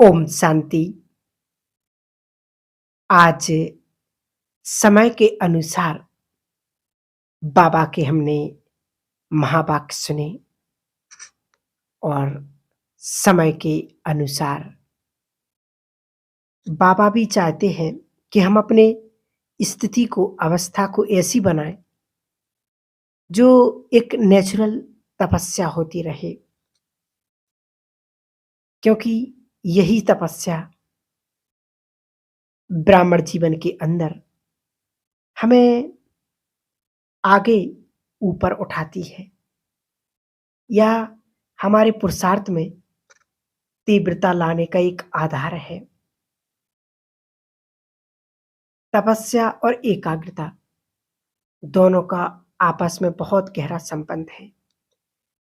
ओम शांति। आज समय के अनुसार बाबा के हमने महावाक्य सुने और समय के अनुसार बाबा भी चाहते हैं कि हम अपने स्थिति को, अवस्था को ऐसी बनाएं जो एक नेचुरल तपस्या होती रहे, क्योंकि यही तपस्या ब्राह्मण जीवन के अंदर हमें आगे ऊपर उठाती है या हमारे पुरुषार्थ में तीव्रता लाने का एक आधार है। तपस्या और एकाग्रता दोनों का आपस में बहुत गहरा संबंध है,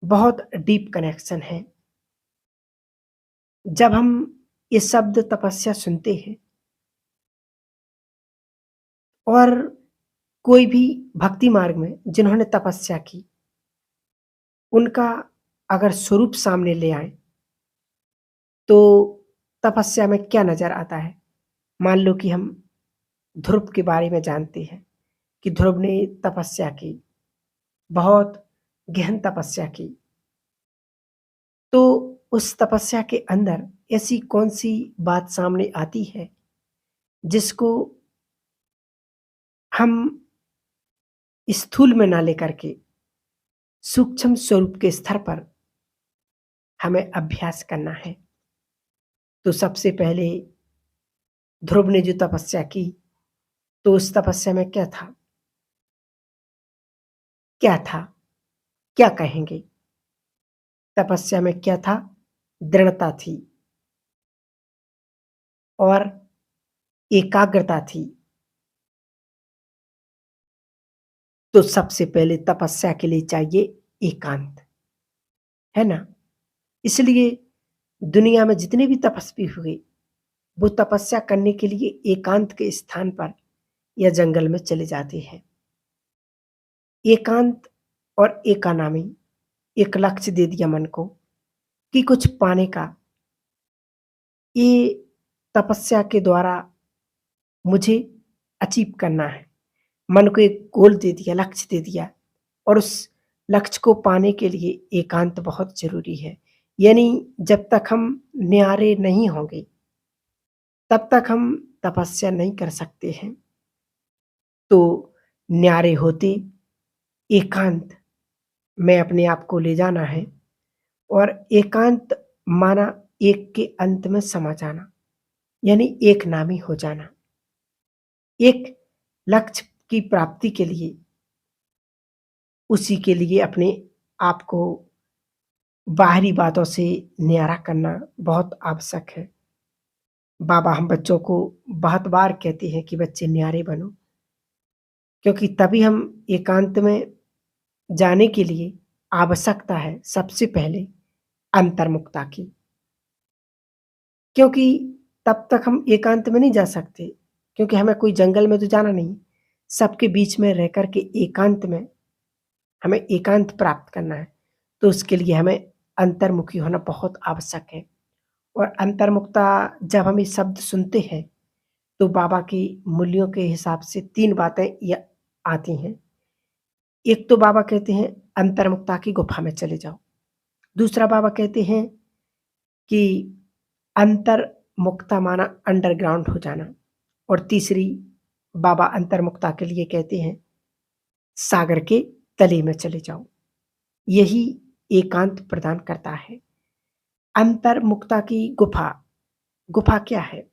बहुत डीप कनेक्शन है। जब हम ये शब्द तपस्या सुनते हैं और कोई भी भक्ति मार्ग में जिन्होंने तपस्या की, उनका अगर स्वरूप सामने ले आए तो तपस्या में क्या नजर आता है। मान लो कि हम ध्रुव के बारे में जानते हैं कि ध्रुव ने तपस्या की, बहुत गहन तपस्या की। तो उस तपस्या के अंदर ऐसी कौन सी बात सामने आती है जिसको हम स्थूल में ना लेकर के सूक्ष्म स्वरूप के स्तर पर हमें अभ्यास करना है। तो सबसे पहले ध्रुव ने जो तपस्या की, तो उस तपस्या में क्या था? क्या था? क्या कहेंगे? तपस्या में क्या था? दृढ़ता थी और एकाग्रता थी। तो सबसे पहले तपस्या के लिए चाहिए एकांत, है ना? इसलिए दुनिया में जितने भी तपस्वी हुए, वो तपस्या करने के लिए एकांत के स्थान पर या जंगल में चले जाते हैं। एकांत और एकानामी एक लक्ष्य दे दिया मन को कि कुछ पाने का। ये तपस्या के द्वारा मुझे अचीव करना है। मन को एक गोल दे दिया, लक्ष्य दे दिया और उस लक्ष्य को पाने के लिए एकांत बहुत ज़रूरी है। यानी जब तक हम न्यारे नहीं होंगे, तब तक हम तपस्या नहीं कर सकते हैं। तो न्यारे होते एकांत में अपने आप को ले जाना है और एकांत माना एक के अंत में समा जाना, यानी एक नामी हो जाना। एक लक्ष्य की प्राप्ति के लिए, उसी के लिए अपने आप को बाहरी बातों से न्यारा करना बहुत आवश्यक है। बाबा हम बच्चों को बहुत बार कहते हैं कि बच्चे न्यारे बनो, क्योंकि तभी हम एकांत में जाने के लिए आवश्यकता है सबसे पहले अंतर्मुखता की। क्योंकि तब तक हम एकांत में नहीं जा सकते, क्योंकि हमें कोई जंगल में तो जाना नहीं। सबके बीच में रह कर के एकांत में हमें एकांत प्राप्त करना है। तो उसके लिए हमें अंतर्मुखी होना बहुत आवश्यक है। और अंतर्मुखता जब हम ये शब्द सुनते हैं, तो बाबा की मूल्यों के हिसाब से 3 बातें ये आती हैं। एक तो बाबा कहते हैं अंतर्मुखता की गुफा में चले जाओ। दूसरा बाबा कहते हैं कि अंतर्मुखता माना अंडरग्राउंड हो जाना। और तीसरी बाबा अंतर्मुखता के लिए कहते हैं सागर के तले में चले जाओ। यही एकांत प्रदान करता है। अंतर्मुखता की गुफा, गुफा क्या है?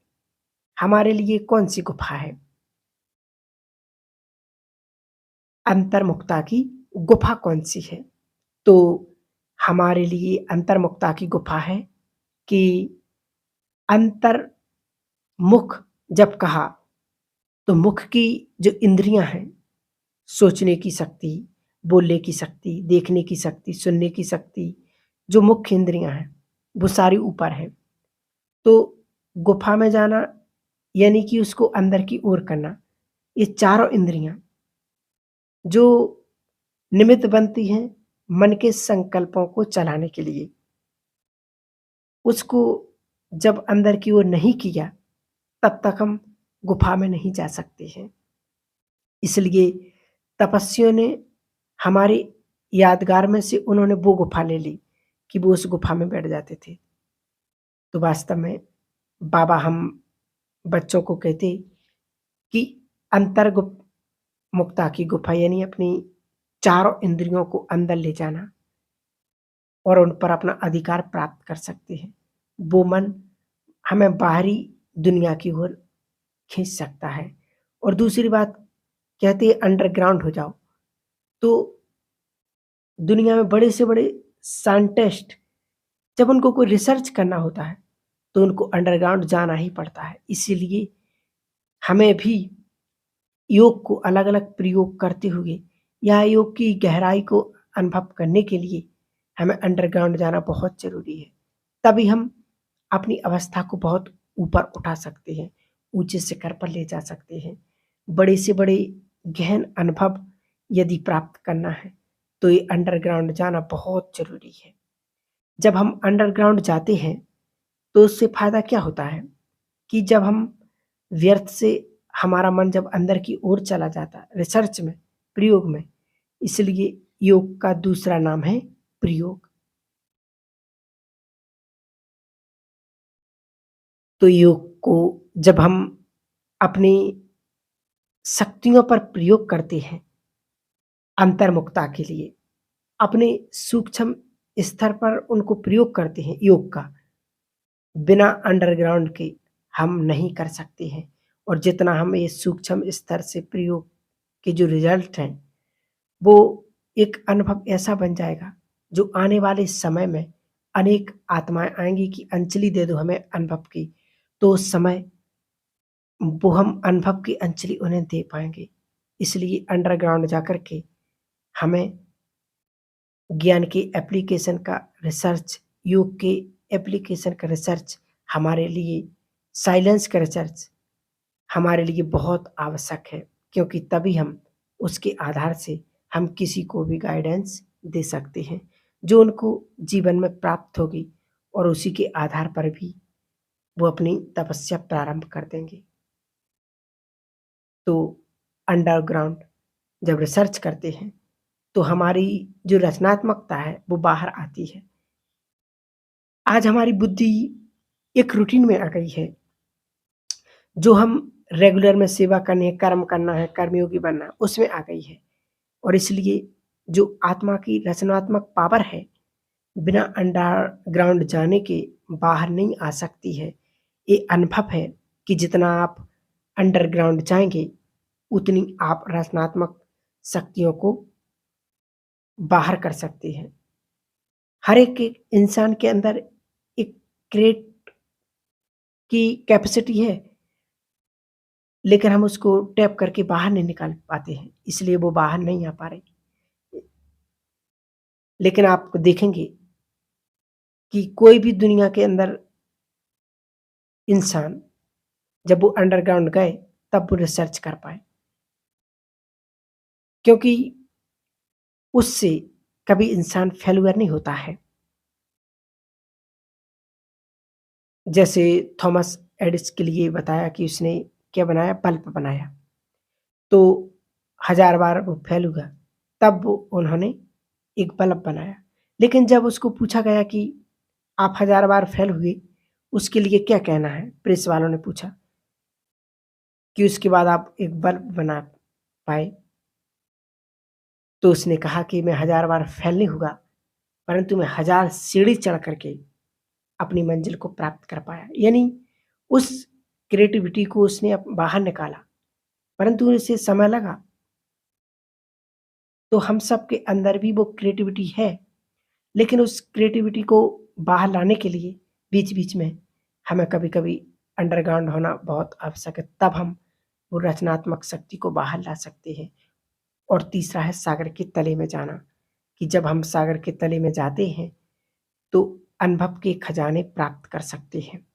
हमारे लिए कौन सी गुफा है? अंतर्मुखता की गुफा कौन सी है? तो हमारे लिए अंतर्मुखता की गुफा है कि अंतर्मुख जब कहा, तो मुख की जो इंद्रियां हैं, सोचने की शक्ति, बोलने की शक्ति, देखने की शक्ति, सुनने की शक्ति, जो मुख्य इंद्रियां हैं, वो सारी ऊपर है। तो गुफा में जाना यानी कि उसको अंदर की ओर करना। ये चारों इंद्रियां जो निमित्त बनती हैं मन के संकल्पों को चलाने के लिए, उसको जब अंदर की ओर नहीं किया, तब तक हम गुफा में नहीं जा सकते हैं। इसलिए तपस्वियों ने हमारी यादगार में से उन्होंने वो गुफा ले ली कि वो उस गुफा में बैठ जाते थे। तो वास्तव में बाबा हम बच्चों को कहते कि मुक्ता की गुफा यानी अपनी चारों इंद्रियों को अंदर ले जाना और उन पर अपना अधिकार प्राप्त कर सकते हैं। वो मन हमें बाहरी दुनिया की ओर खींच सकता है। और दूसरी बात कहते हैं अंडरग्राउंड हो जाओ। तो दुनिया में बड़े से बड़े साइंटिस्ट जब उनको कोई रिसर्च करना होता है तो उनको अंडरग्राउंड जाना ही पड़ता है। इसीलिए हमें भी योग को अलग-अलग प्रयोग करते हुए या योग की गहराई को अनुभव करने के लिए हमें अंडरग्राउंड जाना बहुत ज़रूरी है। तभी हम अपनी अवस्था को बहुत ऊपर उठा सकते हैं, ऊँचे शिखर पर ले जा सकते हैं। बड़े से बड़े गहन अनुभव यदि प्राप्त करना है, तो ये अंडरग्राउंड जाना बहुत ज़रूरी है। जब हम अंडरग्राउंड जाते हैं, तो उससे फ़ायदा क्या होता है कि जब हम व्यर्थ से हमारा मन जब अंदर की ओर चला जाता है रिसर्च में, प्रयोग में, इसलिए योग का दूसरा नाम है प्रयोग। तो योग को जब हम अपनी शक्तियों पर प्रयोग करते हैं अंतर्मुखता के लिए, अपने सूक्ष्म स्तर पर उनको प्रयोग करते हैं योग का, बिना अंडरग्राउंड के हम नहीं कर सकते हैं। और जितना हम ये सूक्ष्म स्तर से प्रयोग के जो रिजल्ट हैं, वो एक अनुभव ऐसा बन जाएगा, जो आने वाले समय में अनेक आत्माएँ आएँगी कि अंजलि दे दो हमें अनुभव की, तो उस समय वो हम अनुभव की अंजलि उन्हें दे पाएँगे। इसलिए अंडरग्राउंड जाकर के हमें ज्ञान के एप्लीकेशन का रिसर्च, योग के एप्लीकेशन का रिसर्च हमारे लिए, साइलेंस का रिसर्च हमारे लिए बहुत आवश्यक है, क्योंकि तभी हम उसके आधार से हम किसी को भी गाइडेंस दे सकते हैं, जो उनको जीवन में प्राप्त होगी और उसी के आधार पर भी वो अपनी तपस्या प्रारंभ कर देंगे। तो अंडरग्राउंड जब रिसर्च करते हैं, तो हमारी जो रचनात्मकता है, वो बाहर आती है। आज हमारी बुद्धि एक रूटीन में आ गई है, जो हम रेगुलर में सेवा करनी है, कर्म करना है, कर्मयोगी बनना है, उसमें आ गई है। और इसलिए जो आत्मा की रचनात्मक पावर है, बिना अंडरग्राउंड जाने के बाहर नहीं आ सकती है। ये अनुभव है कि जितना आप अंडरग्राउंड जाएँगे, उतनी आप रचनात्मक शक्तियों को बाहर कर सकते हैं। हर एक इंसान के अंदर एक क्रिएट की कैपेसिटी है, लेकिन हम उसको टैप करके बाहर नहीं निकाल पाते हैं, इसलिए वो बाहर नहीं आ पा रहे। लेकिन आप देखेंगे कि कोई भी दुनिया के अंदर इंसान जब वो अंडरग्राउंड गए, तब वो रिसर्च कर पाए। क्योंकि उससे कभी इंसान फेल्यूर नहीं होता है। जैसे थॉमस एडिसन के लिए बताया कि उसने क्या बनाया? बल्ब बनाया। तो 1000 बार वो फेल हुआ, तब वो उन्होंने एक बल्ब बनाया। लेकिन जब उसको पूछा गया कि आप 1000 बार फेल हुए, उसके लिए क्या कहना है? प्रेस वालों ने पूछा कि उसके बाद आप एक बल्ब बना पाए। तो उसने कहा कि मैं 1000 बार फेल नहीं हुआ, परंतु मैं 1000 सीढ़ी चढ़ कर के अपनी मंजिल को प्राप्त कर पाया। यानी उस क्रिएटिविटी को उसने बाहर निकाला, परंतु उसे समय लगा। तो हम सबके अंदर भी वो क्रिएटिविटी है, लेकिन उस क्रिएटिविटी को बाहर लाने के लिए बीच-बीच में हमें कभी-कभी अंडरग्राउंड होना बहुत आवश्यक है, तब हम वो रचनात्मक शक्ति को बाहर ला सकते हैं। और तीसरा है सागर के तले में जाना, कि जब हम सागर के तले में जाते हैं, तो अनुभव के खजाने प्राप्त कर सकते हैं।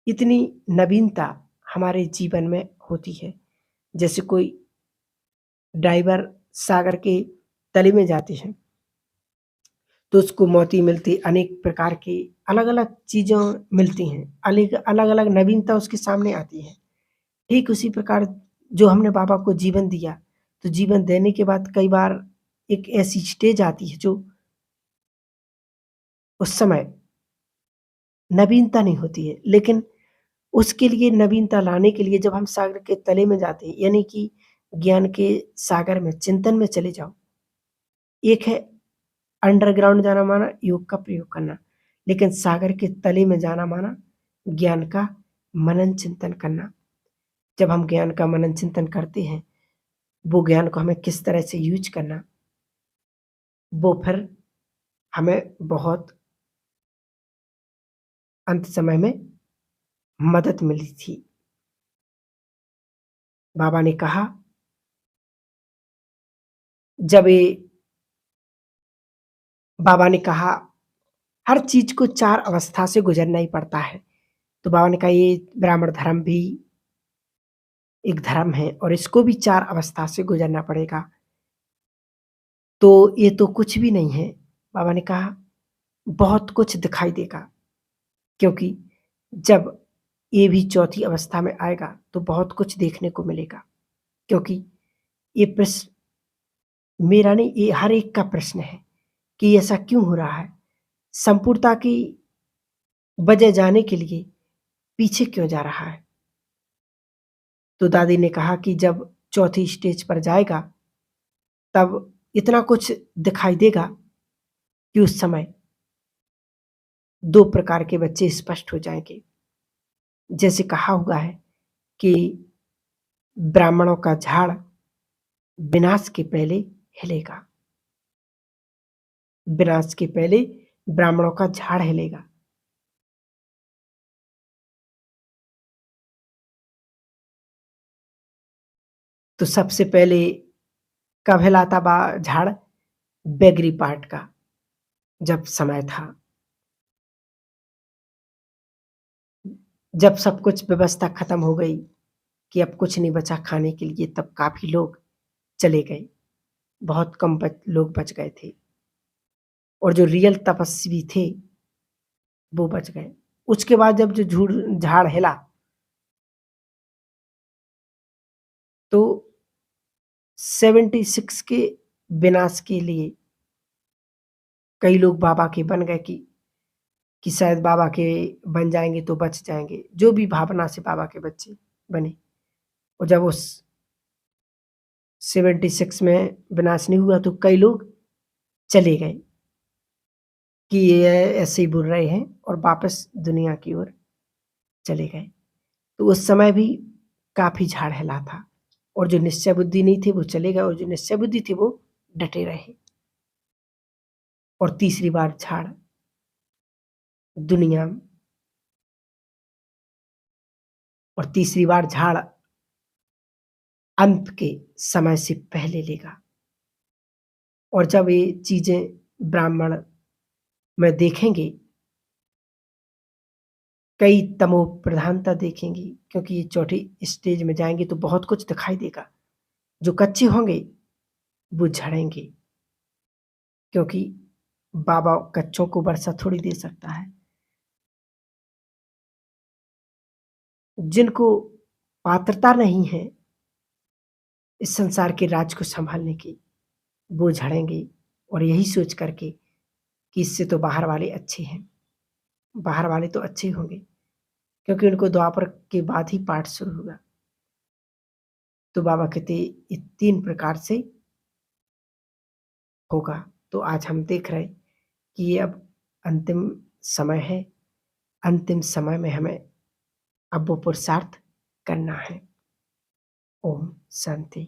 इतनी नवीनता हमारे जीवन में होती है। जैसे कोई डाइवर सागर के तले में जाते हैं, तो उसको मोती मिलती, अनेक प्रकार की अलग-अलग चीज़ें मिलती हैं, अलग-अलग नवीनता उसके सामने आती है। ठीक उसी प्रकार जो हमने बाबा को जीवन दिया, तो जीवन देने के बाद कई बार एक ऐसी स्टेज आती है जो उस समय नवीनता नहीं होती है, लेकिन उसके लिए नवीनता लाने के लिए जब हम सागर के तले में जाते हैं, यानी कि ज्ञान के सागर में, चिंतन में चले जाओ। एक है अंडरग्राउंड जाना माना योग का प्रयोग करना, लेकिन सागर के तले में जाना माना ज्ञान का मनन चिंतन करना। जब हम ज्ञान का मनन चिंतन करते हैं, वो ज्ञान को हमें किस तरह से यूज़ करना, वो फिर हमें बहुत अंत समय में मदद मिली थी। बाबा ने कहा, जब ये बाबा ने कहा हर चीज़ को 4 अवस्था से गुज़रना ही पड़ता है। तो बाबा ने कहा ये ब्राह्मण धर्म भी एक धर्म है और इसको भी 4 अवस्था से गुज़रना पड़ेगा। तो ये तो कुछ भी नहीं है। बाबा ने कहा बहुत कुछ दिखाई देगा, क्योंकि जब ये भी चौथी अवस्था में आएगा तो बहुत कुछ देखने को मिलेगा। क्योंकि ये प्रश्न मेरा नहीं, ये हर एक का प्रश्न है कि ऐसा क्यों हो रहा है? संपूर्णता की वजह जाने के लिए पीछे क्यों जा रहा है? तो दादी ने कहा कि जब चौथी स्टेज पर जाएगा, तब इतना कुछ दिखाई देगा कि उस समय 2 प्रकार के बच्चे स्पष्ट हो जाएँगे। जैसे कहा हुआ है कि ब्राह्मणों का झाड़ विनाश के पहले हिलेगा। विनाश के पहले ब्राह्मणों का झाड़ हिलेगा। तो सबसे पहले कब हिला था झाड़? बेगरी पाठ का जब समय था। जब सब कुछ व्यवस्था खत्म हो गई कि अब कुछ नहीं बचा खाने के लिए, तब काफ़ी लोग चले गए। बहुत कम लोग बच गए थे और जो रियल तपस्वी थे, वो बच गए। उसके बाद जब जो झाड़ हिला, तो 76 के विनाश के लिए कई लोग बाबा के बन गए कि शायद बाबा के बन जाएँगे तो बच जाएँगे। जो भी भावना से बाबा के बच्चे बने, और जब उस 76 में विनाश नहीं हुआ तो कई लोग चले गए कि ये ऐसे ही बोल रहे हैं, और वापस दुनिया की ओर चले गए। तो उस समय भी काफ़ी झाड़ हिला था, और जो निश्चय बुद्धि नहीं थे वो चले गए, और जो निश्चय बुद्धि थी वो डटे रहे। और तीसरी बार झाड़ दुनिया और तीसरी बार झाड़ अंत के समय से पहले लेगा। और जब ये चीज़ें ब्राह्मण में देखेंगे, कई तमो प्रधानता देखेंगी, क्योंकि ये चौथी स्टेज में जाएँगे तो बहुत कुछ दिखाई देगा। जो कच्चे होंगे वो झड़ेंगे, क्योंकि बाबा कच्चों को वर्षा थोड़ी दे सकता है। जिनको पात्रता नहीं है इस संसार के राज को सँभालने की, वो झड़ेंगे, और यही सोच कर के कि इससे तो बाहर वाले अच्छे हैं। बाहर वाले तो अच्छे ही होंगे, क्योंकि उनको द्वापर के बाद ही पाठ शुरू हुआ। तो बाबा कहते ये 3 प्रकार से होगा। तो आज हम देख रहे हैं कि ये अब अंतिम समय है। अंतिम समय में हमें अब वो पुरुषार्थ करना है। ओम शांति।